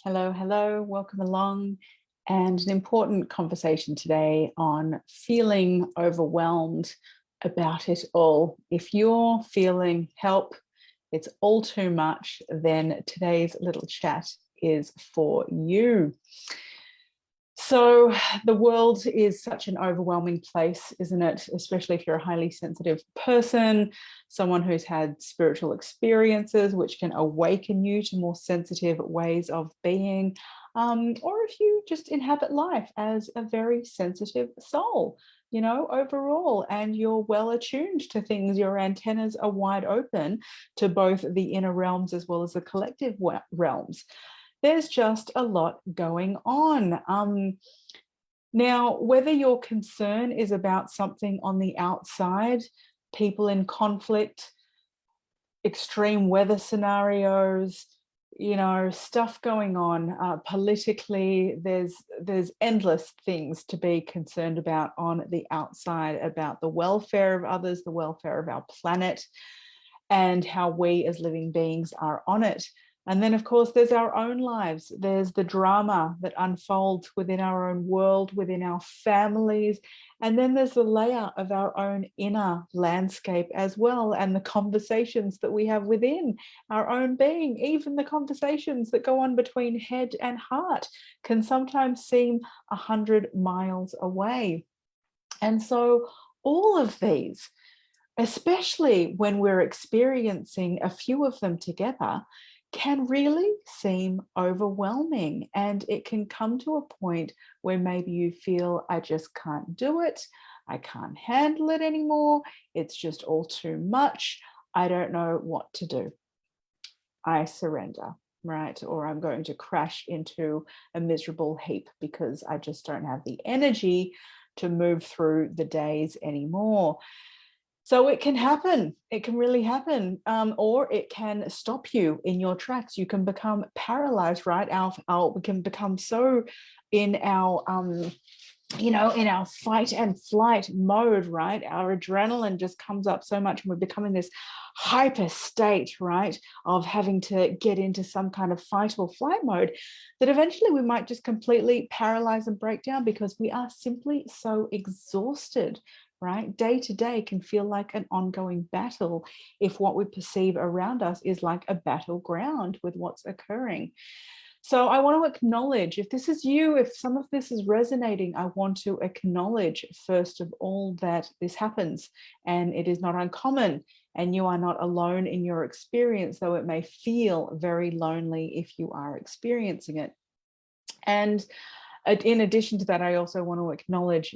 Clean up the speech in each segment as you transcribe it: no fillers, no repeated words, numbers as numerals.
Hello, hello, welcome along. And an important conversation today on feeling overwhelmed about it all. If you're feeling help, it's all too much, then today's little chat is for you. So, the world is such an overwhelming place, isn't it? Especially if you're a highly sensitive person, someone who's had spiritual experiences, which can awaken you to more sensitive ways of being, or if you just inhabit life as a very sensitive soul, overall, and you're well attuned to things, your antennas are wide open to both the inner realms as well as the collective realms. There's just a lot going on. Now, whether your concern is about something on the outside, people in conflict, extreme weather scenarios, stuff going on politically, there's endless things to be concerned about on the outside, about the welfare of others, the welfare of our planet, and how we as living beings are on it. And then, of course, there's our own lives. There's the drama that unfolds within our own world, within our families. And then there's the layer of our own inner landscape as well, and the conversations that we have within our own being. Even the conversations that go on between head and heart can sometimes seem 100 miles away. And so all of these, especially when we're experiencing a few of them together, can really seem overwhelming. And it can come to a point where maybe you feel, I just can't do it. I can't handle it anymore. It's just all too much. I don't know what to do. I surrender, right? Or I'm going to crash into a miserable heap because I just don't have the energy to move through the days anymore. So it can happen. It can really happen, or it can stop you in your tracks. You can become paralyzed, right? We can become so in our, in our fight and flight mode, right? Our adrenaline just comes up so much, and we're becoming this hyper state, right, of having to get into some kind of fight or flight mode, that eventually we might just completely paralyze and break down because we are simply so exhausted. Right? Day to day can feel like an ongoing battle if what we perceive around us is like a battleground with what's occurring. So I want to acknowledge, if this is you, if some of this is resonating, I want to acknowledge first of all that this happens and it is not uncommon, and you are not alone in your experience, though it may feel very lonely if you are experiencing it. And in addition to that, I also want to acknowledge,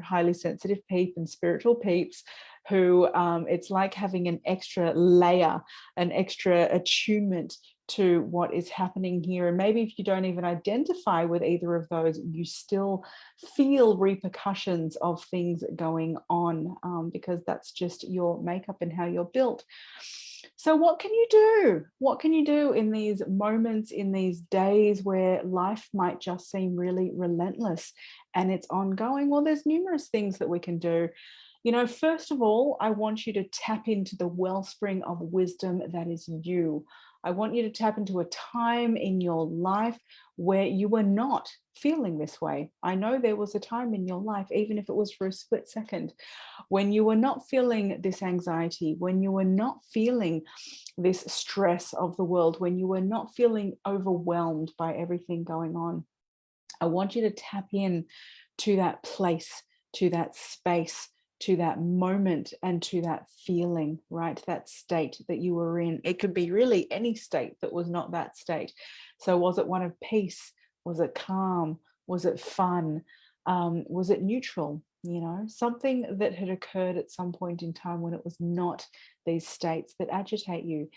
highly sensitive peep and spiritual peeps who it's like having an extra layer, an extra attunement to what is happening here. And maybe if you don't even identify with either of those, you still feel repercussions of things going on, because that's just your makeup and how you're built. So what can you do? What can you do in these moments, in these days where life might just seem really relentless and it's ongoing? Well, there's numerous things that we can do. First of all, I want you to tap into the wellspring of wisdom that is you. I want you to tap into a time in your life where you were not feeling this way. I know there was a time in your life, even if it was for a split second, when you were not feeling this anxiety, when you were not feeling this stress of the world, when you were not feeling overwhelmed by everything going on. I want you to tap in to that place, to that space, to that moment, and to that feeling, right? That state that you were in. It could be really any state that was not that state. So was it one of peace? Was it calm? Was it fun? Was it neutral? Something that had occurred at some point in time when it was not these states that agitate you.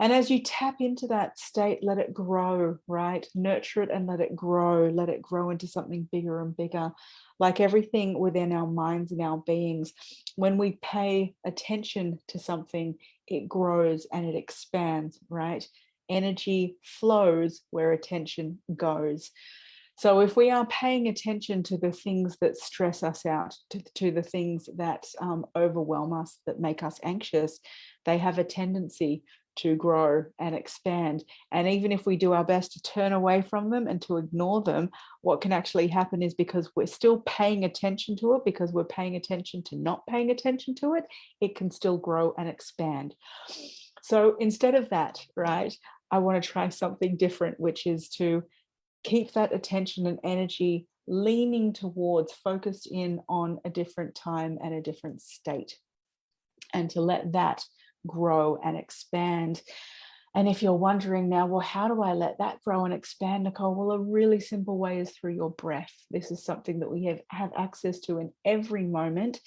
And as you tap into that state, let it grow, right? Nurture it and let it grow. Let it grow into something bigger and bigger. Like everything within our minds and our beings, when we pay attention to something, it grows and it expands, right? Energy flows where attention goes. So if we are paying attention to the things that stress us out, to the things that overwhelm us, that make us anxious, they have a tendency to grow and expand. And even if we do our best to turn away from them and to ignore them, what can actually happen is, because we're still paying attention to it, because we're paying attention to not paying attention to it, it can still grow and expand. So instead of that, right, I want to try something different, which is to keep that attention and energy leaning towards, focused in on a different time and a different state, and to let that grow and expand. And if you're wondering now, well, how do I let that grow and expand, Nicole? Well, a really simple way is through your breath. This is something that we have access to in every moment.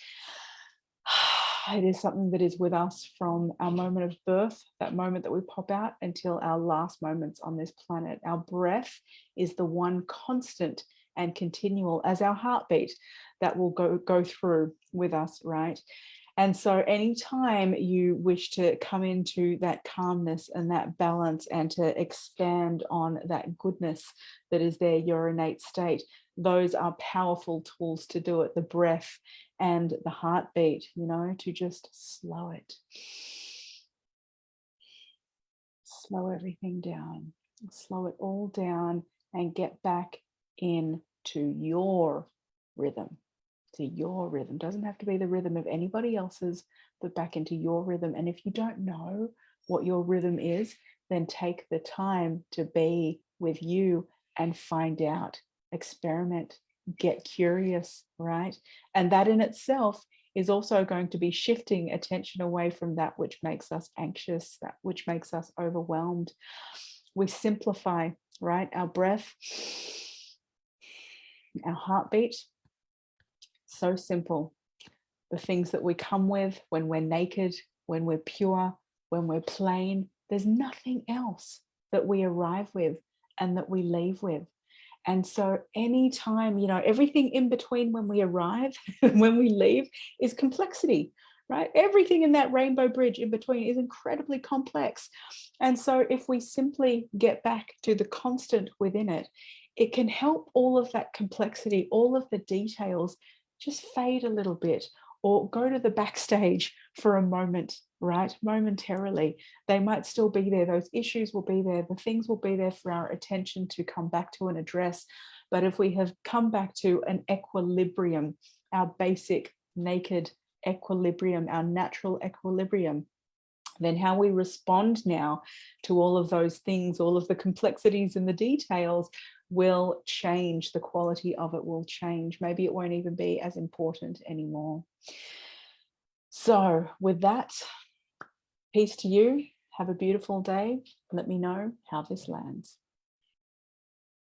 It is something that is with us from our moment of birth, that moment that we pop out, until our last moments on this planet. Our breath is the one constant and continual as our heartbeat that will go through with us, right? And so anytime you wish to come into that calmness and that balance and to expand on that goodness that is there, your innate state, those are powerful tools to do it. The breath and the heartbeat, you know, to just slow it. Slow everything down. Slow it all down and get back into your rhythm. To your rhythm. Doesn't have to be the rhythm of anybody else's, but back into your rhythm. And if you don't know what your rhythm is, then take the time to be with you and find out, experiment, get curious, right? And that in itself is also going to be shifting attention away from that which makes us anxious, that which makes us overwhelmed. We simplify, right? Our breath, our heartbeat. So simple. The things that we come with when we're naked, when we're pure, when we're plain, there's nothing else that we arrive with and that we leave with. And so anytime, you know, everything in between when we arrive and when we leave is complexity, right? Everything in that rainbow bridge in between is incredibly complex. And so if we simply get back to the constant within it, it can help all of that complexity, all of the details just fade a little bit, or go to the backstage for a moment, right? Momentarily. They might still be there. Those issues will be there. The things will be there for our attention to come back to and address. But if we have come back to an equilibrium, our basic naked equilibrium, our natural equilibrium, then how we respond now to all of those things, all of the complexities and the details will change. The quality of it will change. Maybe it won't even be as important anymore. So with that, peace to you. Have a beautiful day. Let me know how this lands.